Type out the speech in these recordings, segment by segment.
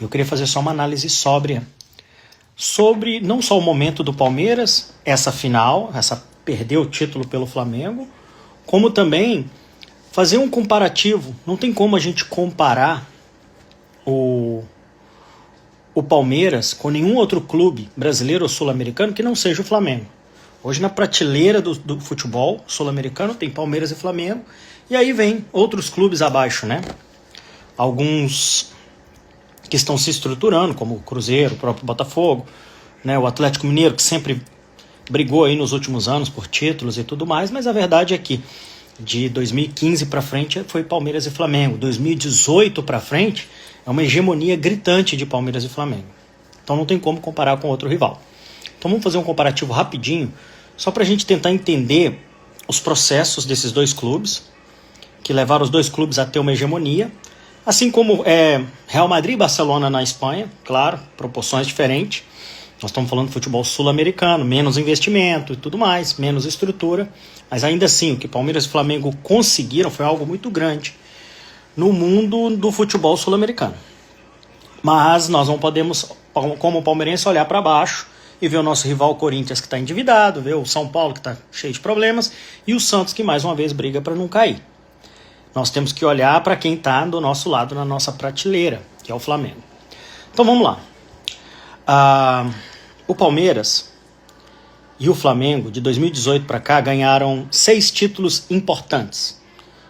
Eu queria fazer só uma análise sóbria sobre não só o momento do Palmeiras, essa final, essa perdeu o título pelo Flamengo, como também fazer um comparativo. Não tem como a gente comparar o Palmeiras com nenhum outro clube brasileiro ou sul-americano que não seja o Flamengo. Hoje na prateleira do futebol sul-americano tem Palmeiras e Flamengo, e aí vem outros clubes abaixo, né? Alguns que estão se estruturando, como o Cruzeiro, o próprio Botafogo, né? O Atlético Mineiro, que sempre brigou aí nos últimos anos por títulos e tudo mais, mas a verdade é que de 2015 para frente foi Palmeiras e Flamengo. 2018 para frente é uma hegemonia gritante de Palmeiras e Flamengo. Então não tem como comparar com outro rival. Então vamos fazer um comparativo rapidinho, só para a gente tentar entender os processos desses dois clubes, que levaram os dois clubes a ter uma hegemonia, assim como Real Madrid e Barcelona na Espanha, claro, proporções diferentes. Nós estamos falando de futebol sul-americano, menos investimento e tudo mais, menos estrutura, mas ainda assim o que Palmeiras e Flamengo conseguiram foi algo muito grande no mundo do futebol sul-americano. Mas nós não podemos, como palmeirense, olhar para baixo e ver o nosso rival Corinthians, que está endividado, ver o São Paulo, que está cheio de problemas, e o Santos, que mais uma vez briga para não cair. Nós temos que olhar para quem está do nosso lado, na nossa prateleira, que é o Flamengo. Então vamos lá. O Palmeiras e o Flamengo, de 2018 para cá, ganharam 6 títulos importantes.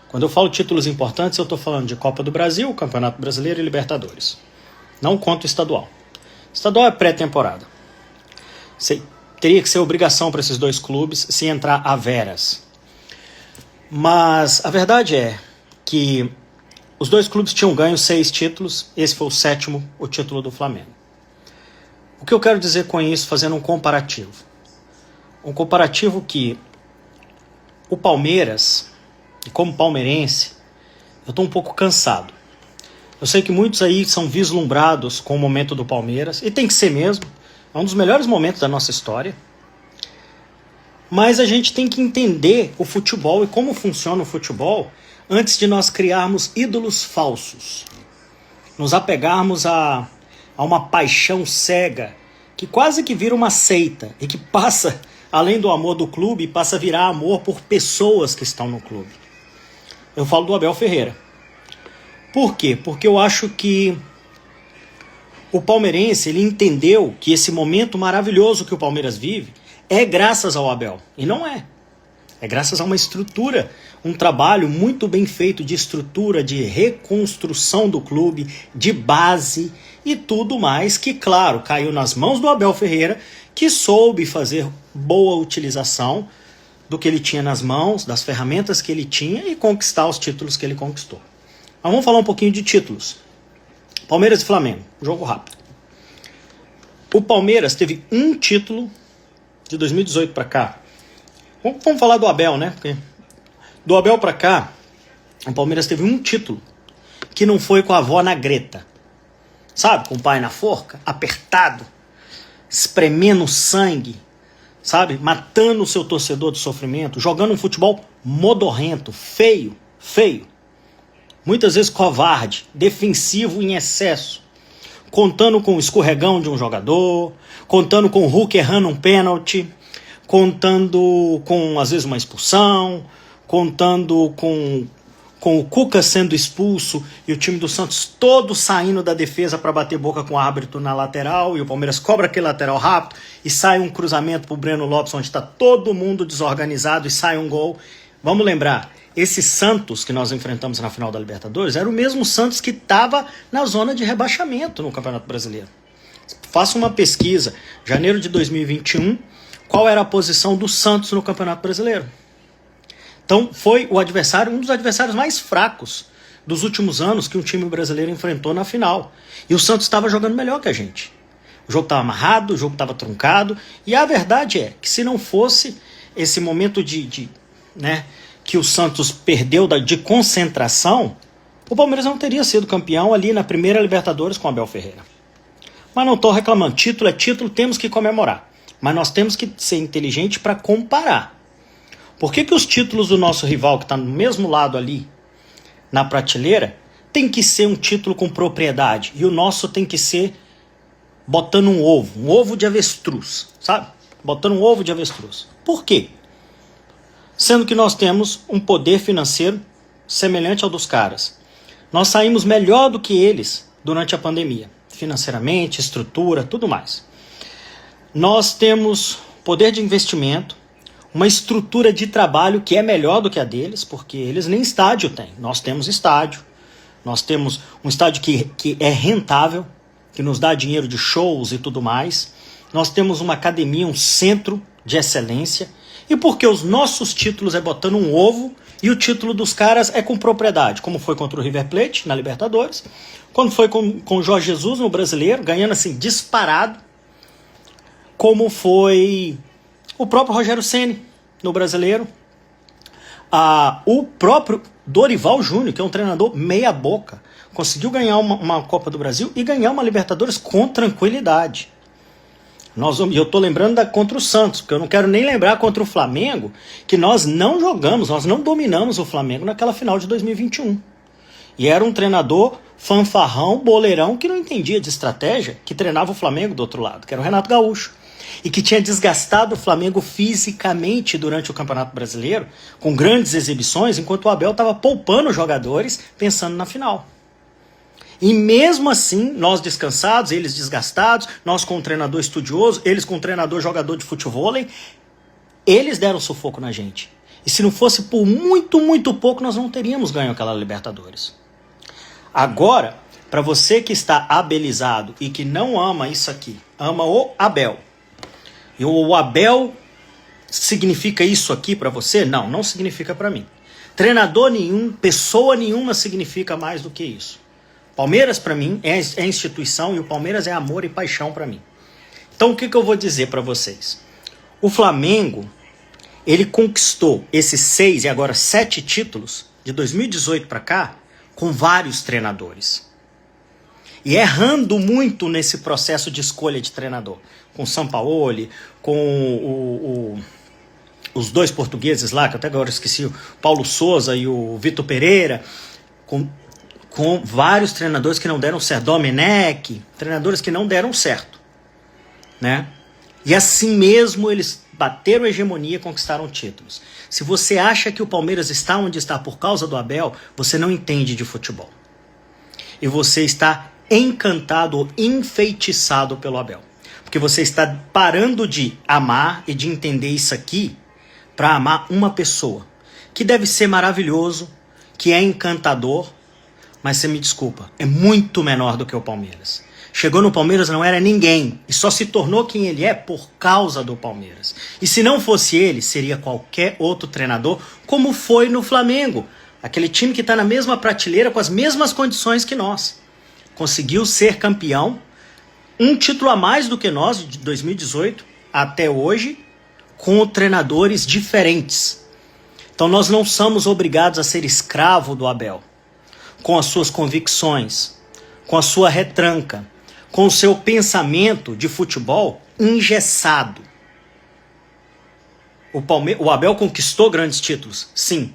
Quando eu falo títulos importantes, eu estou falando de Copa do Brasil, Campeonato Brasileiro e Libertadores. Não conto o estadual. Estadual é pré-temporada. Teria que ser obrigação para esses dois clubes se entrar a veras. Mas a verdade é que os dois clubes tinham ganho 6 títulos, esse foi o 7º, o título do Flamengo. O que eu quero dizer com isso, fazendo um comparativo? Um comparativo que o Palmeiras, e como palmeirense, eu estou um pouco cansado. Eu sei que muitos aí são vislumbrados com o momento do Palmeiras, e tem que ser mesmo, é um dos melhores momentos da nossa história. Mas a gente tem que entender o futebol e como funciona o futebol antes de nós criarmos ídolos falsos. Nos apegarmos a uma paixão cega que quase que vira uma seita e que passa, além do amor do clube, passa a virar amor por pessoas que estão no clube. Eu falo do Abel Ferreira. Por quê? Porque eu acho que o palmeirense ele entendeu que esse momento maravilhoso que o Palmeiras vive é graças ao Abel. E não é. É graças a uma estrutura, um trabalho muito bem feito de estrutura, de reconstrução do clube, de base e tudo mais que, claro, caiu nas mãos do Abel Ferreira, que soube fazer boa utilização do que ele tinha nas mãos, das ferramentas que ele tinha e conquistar os títulos que ele conquistou. Mas vamos falar um pouquinho de títulos. Palmeiras e Flamengo, jogo rápido. O Palmeiras teve um título de 2018 para cá. Vamos falar do Abel, né? Porque do Abel para cá, o Palmeiras teve um título que não foi com a avó na greta. Sabe? Com o pai na forca, apertado, espremendo sangue, sabe? Matando o seu torcedor de sofrimento, jogando um futebol modorrento, feio. Muitas vezes covarde, defensivo em excesso, contando com o escorregão de um jogador, contando com o Hulk errando um pênalti, contando com, às vezes, uma expulsão, contando com o Cuca sendo expulso e o time do Santos todo saindo da defesa para bater boca com o árbitro na lateral, e o Palmeiras cobra aquele lateral rápido e sai um cruzamento para o Breno Lopes, onde está todo mundo desorganizado e sai um gol. Vamos lembrar, esse Santos que nós enfrentamos na final da Libertadores era o mesmo Santos que estava na zona de rebaixamento no Campeonato Brasileiro. Faça uma pesquisa, janeiro de 2021, qual era a posição do Santos no Campeonato Brasileiro. Então foi o adversário, um dos adversários mais fracos dos últimos anos que um time brasileiro enfrentou na final. E o Santos estava jogando melhor que a gente. O jogo estava amarrado, o jogo estava truncado, e a verdade é que se não fosse esse momento que o Santos perdeu de concentração, o Palmeiras não teria sido campeão ali na primeira Libertadores com o Abel Ferreira. Mas não estou reclamando, título é título, temos que comemorar. Mas nós temos que ser inteligentes para comparar. Por que os títulos do nosso rival, que está no mesmo lado ali, na prateleira, tem que ser um título com propriedade. E o nosso tem que ser botando um ovo de avestruz, sabe? Botando um ovo de avestruz. Por quê? Sendo que nós temos um poder financeiro semelhante ao dos caras. Nós saímos melhor do que eles durante a pandemia. Financeiramente, estrutura, tudo mais. Nós temos poder de investimento, uma estrutura de trabalho que é melhor do que a deles, porque eles nem estádio têm. Nós temos estádio. Nós temos um estádio que é rentável, que nos dá dinheiro de shows e tudo mais. Nós temos uma academia, um centro de excelência. E porque os nossos títulos é botando um ovo e o título dos caras é com propriedade, como foi contra o River Plate na Libertadores, quando foi com o Jorge Jesus no Brasileiro, ganhando assim disparado, como foi o próprio Rogério Ceni no Brasileiro, o próprio Dorival Júnior, que é um treinador meia boca, conseguiu ganhar uma Copa do Brasil e ganhar uma Libertadores com tranquilidade. Eu estou lembrando contra o Santos, porque eu não quero nem lembrar contra o Flamengo, que nós não jogamos, nós não dominamos o Flamengo naquela final de 2021. E era um treinador fanfarrão, boleirão, que não entendia de estratégia, que treinava o Flamengo do outro lado, que era o Renato Gaúcho. E que tinha desgastado o Flamengo fisicamente durante o Campeonato Brasileiro, com grandes exibições, enquanto o Abel estava poupando os jogadores, pensando na final. E mesmo assim, nós descansados, eles desgastados, nós com um treinador estudioso, eles com um treinador jogador de futevôlei, eles deram sufoco na gente. E se não fosse por muito, muito pouco, nós não teríamos ganho aquela Libertadores. Agora, para você que está abelizado e que não ama isso aqui, ama o Abel, e o Abel significa isso aqui para você? Não, não significa para mim. Treinador nenhum, pessoa nenhuma significa mais do que isso. Palmeiras para mim é instituição e o Palmeiras é amor e paixão para mim. Então o que eu vou dizer para vocês? O Flamengo, ele conquistou esses 6 e agora 7 títulos de 2018 para cá com vários treinadores. E errando muito nesse processo de escolha de treinador. Com o Sampaoli, com os dois portugueses lá, que até agora esqueci, o Paulo Souza e o Vitor Pereira, com vários treinadores que não deram certo, Domenech, treinadores que não deram certo, né? E assim mesmo eles bateram a hegemonia e conquistaram títulos. Se você acha que o Palmeiras está onde está por causa do Abel, você não entende de futebol. E você está encantado ou enfeitiçado pelo Abel. Porque você está parando de amar e de entender isso aqui para amar uma pessoa, que deve ser maravilhoso, que é encantador, mas você me desculpa, é muito menor do que o Palmeiras. Chegou no Palmeiras, não era ninguém, e só se tornou quem ele é por causa do Palmeiras. E se não fosse ele, seria qualquer outro treinador, como foi no Flamengo. Aquele time que está na mesma prateleira, com as mesmas condições que nós. Conseguiu ser campeão, um título a mais do que nós, de 2018 até hoje, com treinadores diferentes. Então nós não somos obrigados a ser escravo do Abel. Com as suas convicções, com a sua retranca, com o seu pensamento de futebol engessado. O Abel conquistou grandes títulos, sim.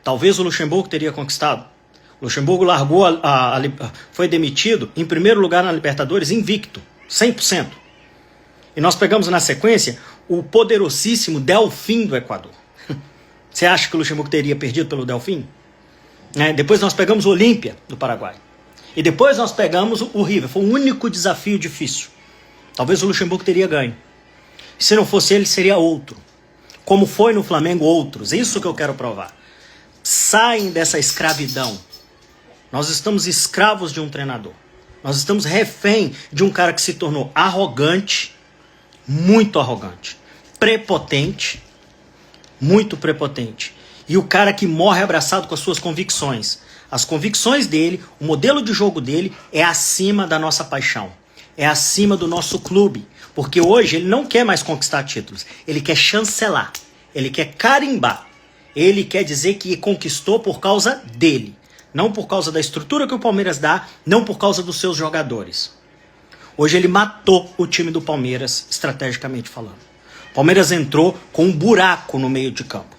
Talvez o Luxemburgo teria conquistado. O Luxemburgo largou, foi demitido em primeiro lugar na Libertadores, invicto, 100%. E nós pegamos na sequência o poderosíssimo Delfim do Equador. Você acha que o Luxemburgo teria perdido pelo Delfim? Depois nós pegamos o Olímpia do Paraguai. E depois nós pegamos o River. Foi o único desafio difícil. Talvez o Luxemburgo teria ganho. E se não fosse ele, seria outro. Como foi no Flamengo, outros. É isso que eu quero provar. Saem dessa escravidão. Nós estamos escravos de um treinador. Nós estamos refém de um cara que se tornou arrogante, muito arrogante, prepotente, muito prepotente. E o cara que morre abraçado com as suas convicções. As convicções dele, o modelo de jogo dele é acima da nossa paixão. É acima do nosso clube. Porque hoje ele não quer mais conquistar títulos. Ele quer chancelar. Ele quer carimbar. Ele quer dizer que conquistou por causa dele. Não por causa da estrutura que o Palmeiras dá, não por causa dos seus jogadores. Hoje ele matou o time do Palmeiras, estrategicamente falando. O Palmeiras entrou com um buraco no meio de campo.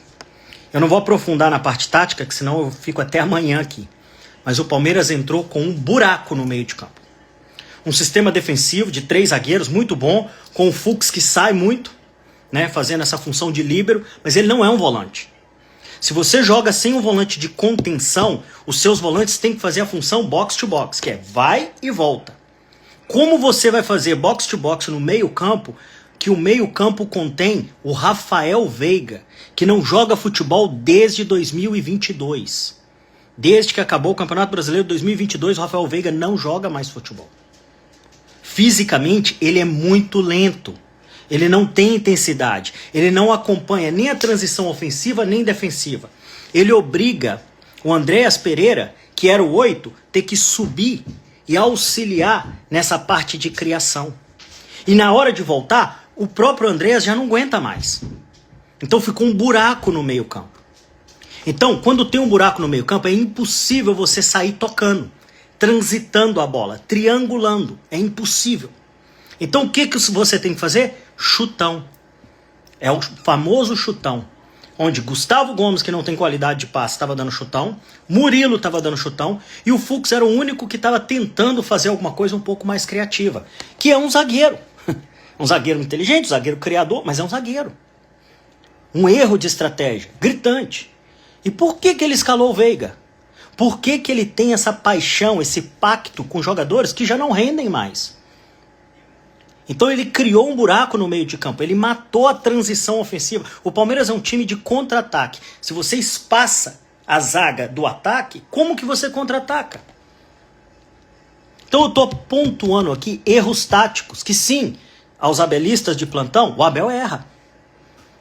Eu não vou aprofundar na parte tática, que senão eu fico até amanhã aqui. mas o Palmeiras entrou com um buraco no meio de campo. Um sistema defensivo de 3 zagueiros muito bom, com o Fux que sai muito, né, fazendo essa função de líbero, mas ele não é um volante. Se você joga sem um volante de contenção, os seus volantes têm que fazer a função box to box, que é vai e volta. Como você vai fazer box to box no meio campo, que o meio campo contém o Rafael Veiga, que não joga futebol desde 2022. Desde que acabou o Campeonato Brasileiro de 2022, o Rafael Veiga não joga mais futebol. Fisicamente, ele é muito lento. Ele não tem intensidade. Ele não acompanha nem a transição ofensiva nem defensiva. Ele obriga o Andréas Pereira, que era o 8, ter que subir e auxiliar nessa parte de criação. E na hora de voltar, o próprio Andréas já não aguenta mais. Então ficou um buraco no meio campo. Então, quando tem um buraco no meio campo, é impossível você sair tocando, transitando a bola, triangulando. É impossível. Então o que você tem que fazer? Chutão. É o famoso chutão. Onde Gustavo Gomes, que não tem qualidade de passe, estava dando chutão. Murilo estava dando chutão. E o Fux era o único que estava tentando fazer alguma coisa um pouco mais criativa. Que é um zagueiro. Um zagueiro inteligente, um zagueiro criador, mas é um zagueiro. Um erro de estratégia, gritante. E por que ele escalou o Veiga? Por que ele tem essa paixão, esse pacto com jogadores que já não rendem mais? Então ele criou um buraco no meio de campo, ele matou a transição ofensiva. O Palmeiras é um time de contra-ataque. Se você espaça a zaga do ataque, como que você contra-ataca? Então eu estou pontuando aqui erros táticos, que sim, aos abelistas de plantão, o Abel erra.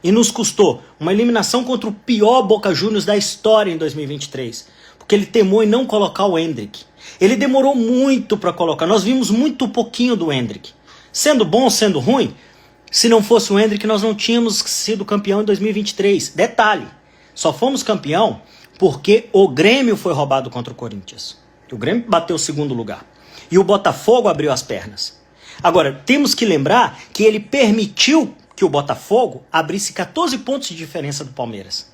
E nos custou uma eliminação contra o pior Boca Juniors da história em 2023. Porque ele temou em não colocar o Endrick. Ele demorou muito para colocar. Nós vimos muito pouquinho do Endrick. Sendo bom, sendo ruim, se não fosse o Endrick, nós não tínhamos sido campeão em 2023. Detalhe, só fomos campeão porque o Grêmio foi roubado contra o Corinthians. O Grêmio bateu o segundo lugar. E o Botafogo abriu as pernas. Agora, temos que lembrar que ele permitiu que o Botafogo abrisse 14 pontos de diferença do Palmeiras.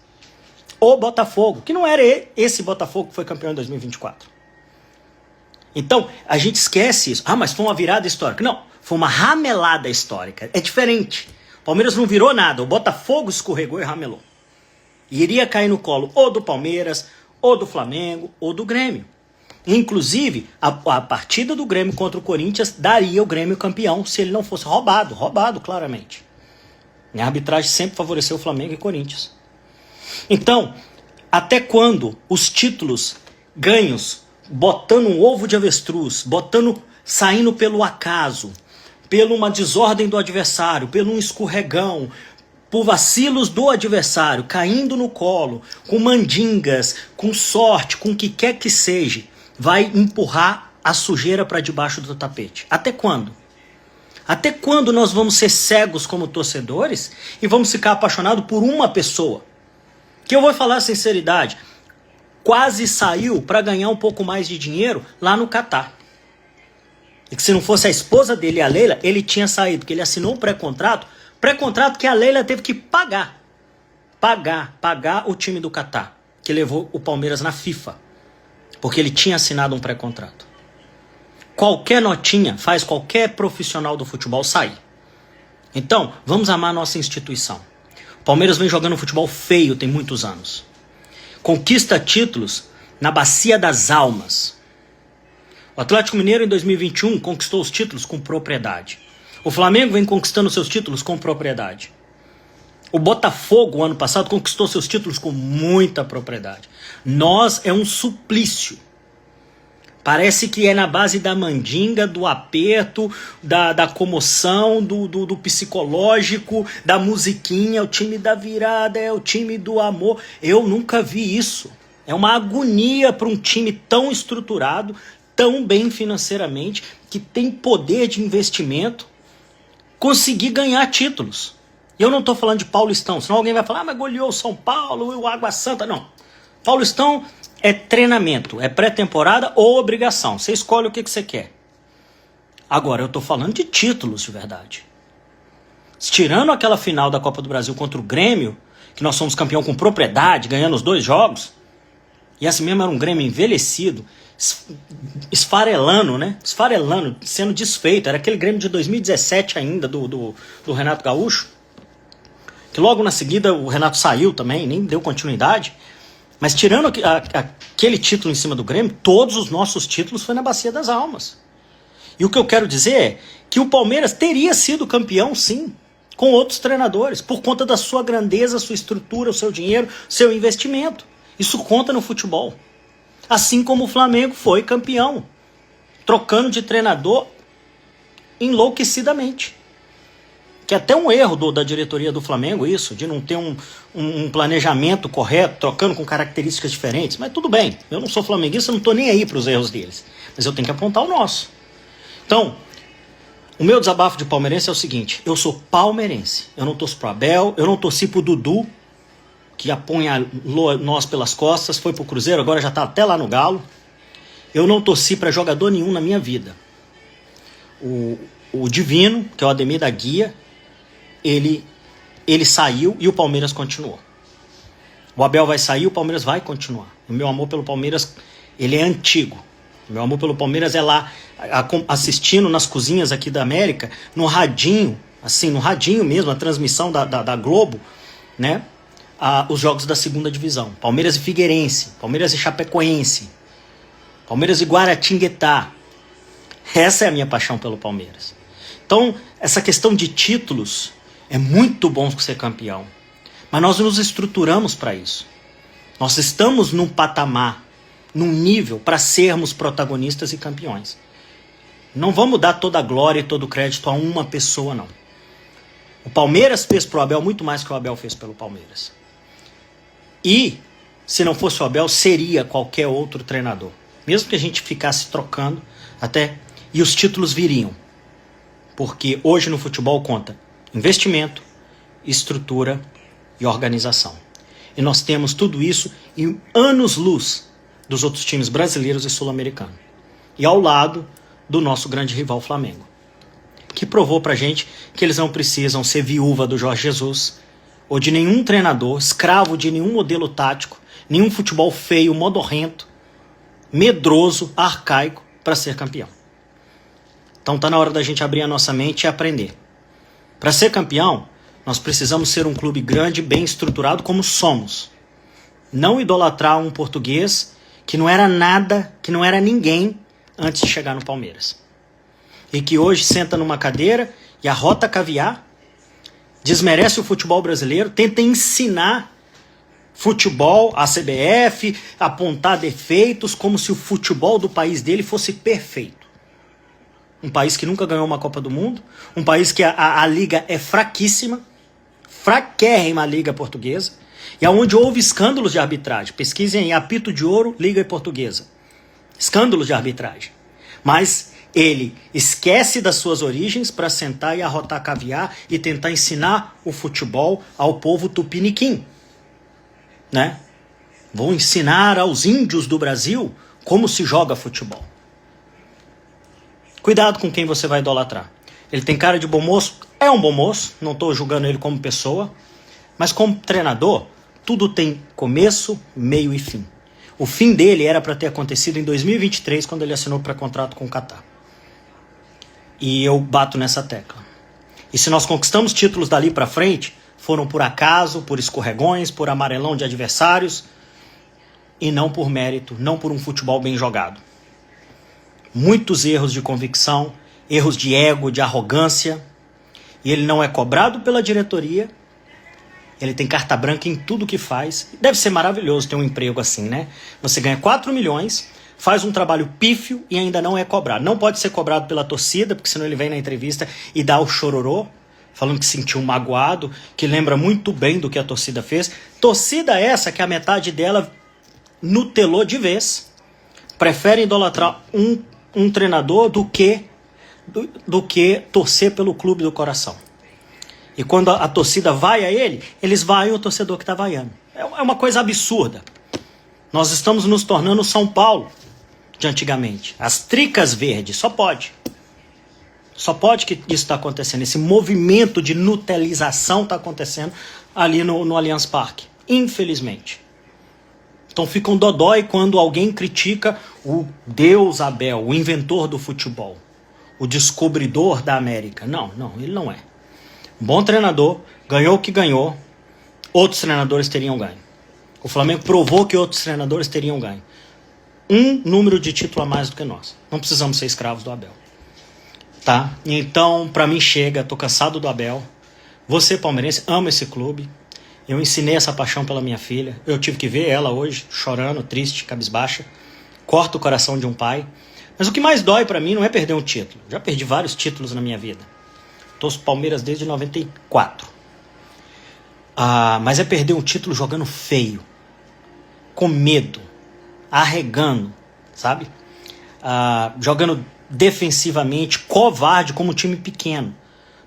O Botafogo, que não era esse Botafogo que foi campeão em 2024. Então, a gente esquece isso. Ah, mas foi uma virada histórica. Não, foi uma ramelada histórica. É diferente. O Palmeiras não virou nada. O Botafogo escorregou e ramelou. E iria cair no colo ou do Palmeiras, ou do Flamengo, ou do Grêmio. Inclusive, a partida do Grêmio contra o Corinthians daria o Grêmio campeão se ele não fosse roubado. Roubado, claramente. A arbitragem sempre favoreceu o Flamengo e Corinthians. Então, até quando os títulos ganhos, botando um ovo de avestruz, saindo pelo acaso, pela uma desordem do adversário, pelo um escorregão, por vacilos do adversário, caindo no colo, com mandingas, com sorte, com o que quer que seja, vai empurrar a sujeira para debaixo do tapete? Até quando? Até quando nós vamos ser cegos como torcedores e vamos ficar apaixonados por uma pessoa? Que eu vou falar a sinceridade, quase saiu para ganhar um pouco mais de dinheiro lá no Catar. E que se não fosse a esposa dele, a Leila, ele tinha saído, porque ele assinou um pré-contrato que a Leila teve que pagar o time do Catar, que levou o Palmeiras na FIFA, porque ele tinha assinado um pré-contrato. Qualquer notinha faz qualquer profissional do futebol sair. Então, vamos amar a nossa instituição. O Palmeiras vem jogando futebol feio tem muitos anos. Conquista títulos na bacia das almas. O Atlético Mineiro em 2021 conquistou os títulos com propriedade. O Flamengo vem conquistando seus títulos com propriedade. O Botafogo, ano passado, conquistou seus títulos com muita propriedade. Nós é um suplício. Parece que é na base da mandinga, do aperto, da comoção, do psicológico, da musiquinha, o time da virada, é o time do amor. Eu nunca vi isso. É uma agonia para um time tão estruturado, tão bem financeiramente, que tem poder de investimento, conseguir ganhar títulos. E eu não estou falando de Paulistão, senão alguém vai falar, mas goleou o São Paulo e o Água Santa. Não. Paulistão é treinamento, é pré-temporada ou obrigação. Você escolhe o que você quer. Agora, eu estou falando de títulos de verdade. Tirando aquela final da Copa do Brasil contra o Grêmio, que nós somos campeão com propriedade, ganhando os 2 jogos, E assim mesmo era um Grêmio envelhecido, esfarelando, né? Esfarelando, sendo desfeito. Era aquele Grêmio de 2017 ainda, do Renato Gaúcho. Que logo na seguida o Renato saiu também, nem deu continuidade. Mas tirando aquele título em cima do Grêmio, todos os nossos títulos foi na Bacia das Almas. E o que eu quero dizer é que o Palmeiras teria sido campeão, sim, com outros treinadores, por conta da sua grandeza, sua estrutura, o seu dinheiro, seu investimento. Isso conta no futebol. Assim como o Flamengo foi campeão, trocando de treinador enlouquecidamente. Que é até um erro da diretoria do Flamengo isso, de não ter um planejamento correto, trocando com características diferentes. Mas tudo bem, eu não sou flamenguista, não estou nem aí para os erros deles. Mas eu tenho que apontar o nosso. Então, o meu desabafo de palmeirense é o seguinte: eu sou palmeirense, eu não torço pro Abel, eu não torci pro Dudu, que apunha nós pelas costas, foi pro Cruzeiro, agora já tá até lá no Galo. Eu não torci para jogador nenhum na minha vida. O Divino, que é o Ademir da Guia, ele saiu e o Palmeiras continuou. O Abel vai sair, o Palmeiras vai continuar. O meu amor pelo Palmeiras, ele é antigo. O meu amor pelo Palmeiras é lá, assistindo nas cozinhas aqui da América, no radinho, assim, no radinho mesmo, a transmissão da Globo, né? Os jogos da segunda divisão. Palmeiras e Figueirense, Palmeiras e Chapecoense, Palmeiras e Guaratinguetá. Essa é a minha paixão pelo Palmeiras. Então, essa questão de títulos é muito bom ser campeão. Mas nós nos estruturamos para isso. Nós estamos num patamar, num nível para sermos protagonistas e campeões. Não vamos dar toda a glória e todo o crédito a uma pessoa, não. O Palmeiras fez pro Abel muito mais que o Abel fez pelo Palmeiras. E, se não fosse o Abel, seria qualquer outro treinador. Mesmo que a gente ficasse trocando até, e os títulos viriam. Porque hoje no futebol conta investimento, estrutura e organização. E nós temos tudo isso em anos-luz dos outros times brasileiros e sul-americanos. E ao lado do nosso grande rival Flamengo, que provou pra gente que eles não precisam ser viúva do Jorge Jesus ou de nenhum treinador, escravo de nenhum modelo tático, nenhum futebol feio, modorrento, medroso, arcaico para ser campeão. Então tá na hora da gente abrir a nossa mente e aprender. Para ser campeão, nós precisamos ser um clube grande, bem estruturado como somos. Não idolatrar um português que não era nada, que não era ninguém antes de chegar no Palmeiras. E que hoje senta numa cadeira e arrota caviar, desmerece o futebol brasileiro, tenta ensinar futebol, a CBF, apontar defeitos como se o futebol do país dele fosse perfeito. Um país que nunca ganhou uma Copa do Mundo, um país que a liga é fraquíssima, fraquérrima a liga portuguesa, e aonde houve escândalos de arbitragem. Pesquisem aí, apito de ouro, liga portuguesa. Escândalos de arbitragem. Mas ele esquece das suas origens para sentar e arrotar caviar e tentar ensinar o futebol ao povo tupiniquim. Né? Vão ensinar aos índios do Brasil como se joga futebol. Cuidado com quem você vai idolatrar. Ele tem cara de bom moço? É um bom moço, não estou julgando ele como pessoa, mas como treinador, tudo tem começo, meio e fim. O fim dele era para ter acontecido em 2023, quando ele assinou para contrato com o Qatar. E eu bato nessa tecla. E se nós conquistamos títulos dali para frente, foram por acaso, por escorregões, por amarelão de adversários, e não por mérito, não por um futebol bem jogado. Muitos erros de convicção, erros de ego, de arrogância, e ele não é cobrado pela diretoria, ele tem carta branca em tudo que faz. Deve ser maravilhoso ter um emprego assim, né? Você ganha 4 milhões, faz um trabalho pífio e ainda não é cobrado. Não pode ser cobrado pela torcida, porque senão ele vem na entrevista e dá o chororô, falando que sentiu magoado, que lembra muito bem do que a torcida fez. Torcida essa que a metade dela nutelou de vez. Prefere idolatrar um treinador do que torcer pelo clube do coração. E quando a torcida vai a ele, eles vaiam o torcedor que está vaiando. É uma coisa absurda. Nós estamos nos tornando São Paulo de antigamente. As tricas verdes, só pode. Só pode que isso está acontecendo. Esse movimento de nutelização está acontecendo ali no Allianz Parque. Infelizmente. Então ficam dodói quando alguém critica o Deus Abel, o inventor do futebol, o descobridor da América. Não, ele não é. Um bom treinador, ganhou o que ganhou, outros treinadores teriam ganho. O Flamengo provou que outros treinadores teriam ganho. Um número de título a mais do que nós. Não precisamos ser escravos do Abel. Tá? Então, pra mim chega, tô cansado do Abel. Você, palmeirense, ama esse clube. Eu ensinei essa paixão pela minha filha. Eu tive que ver ela hoje, chorando, triste, cabisbaixa. Corta o coração de um pai. Mas o que mais dói pra mim não é perder um título. Já perdi vários títulos na minha vida. Torço Palmeiras desde 94. Mas é perder um título jogando feio. Com medo. Arregando, sabe? Jogando defensivamente, covarde, como um time pequeno.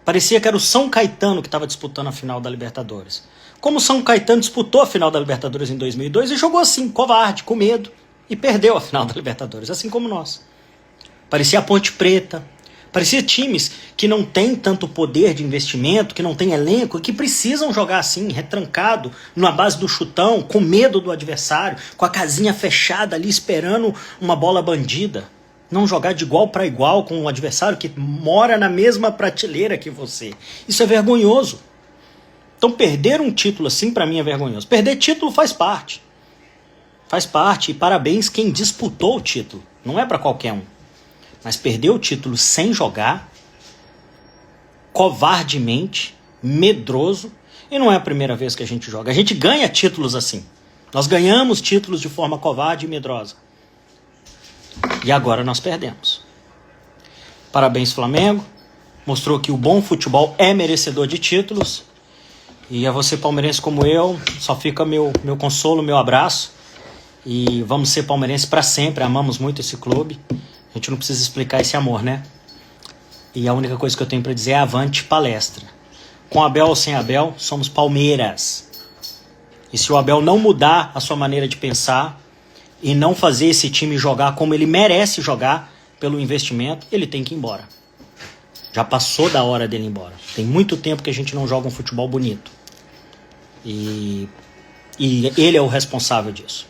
Parecia que era o São Caetano que estava disputando a final da Libertadores. Como o São Caetano disputou a final da Libertadores em 2002 e jogou assim, covarde, com medo, e perdeu a final da Libertadores, assim como nós. Parecia a Ponte Preta, parecia times que não têm tanto poder de investimento, que não têm elenco, e que precisam jogar assim, retrancado, na base do chutão, com medo do adversário, com a casinha fechada ali, esperando uma bola bandida. Não jogar de igual para igual com um adversário que mora na mesma prateleira que você. Isso é vergonhoso. Então perder um título assim para mim é vergonhoso. Perder título faz parte. Faz parte, e parabéns quem disputou o título. Não é para qualquer um. Mas perder o título sem jogar, covardemente, medroso, e não é a primeira vez que a gente joga. A gente ganha títulos assim. Nós ganhamos títulos de forma covarde e medrosa. E agora nós perdemos. Parabéns, Flamengo. Mostrou que o bom futebol é merecedor de títulos. E a você, palmeirense como eu, só fica meu consolo, meu abraço. E vamos ser palmeirenses para sempre. Amamos muito esse clube. A gente não precisa explicar esse amor, né? E a única coisa que eu tenho para dizer é avante palestra. Com Abel ou sem Abel, somos Palmeiras. E se o Abel não mudar a sua maneira de pensar e não fazer esse time jogar como ele merece jogar pelo investimento, ele tem que ir embora. Já passou da hora dele ir embora. Tem muito tempo que a gente não joga um futebol bonito. E ele é o responsável disso.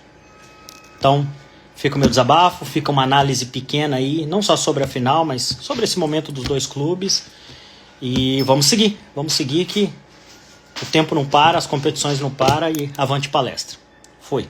Então, fica o meu desabafo, fica uma análise pequena aí, não só sobre a final, mas sobre esse momento dos dois clubes. E vamos seguir que o tempo não para, as competições não param e avante palestra. Foi.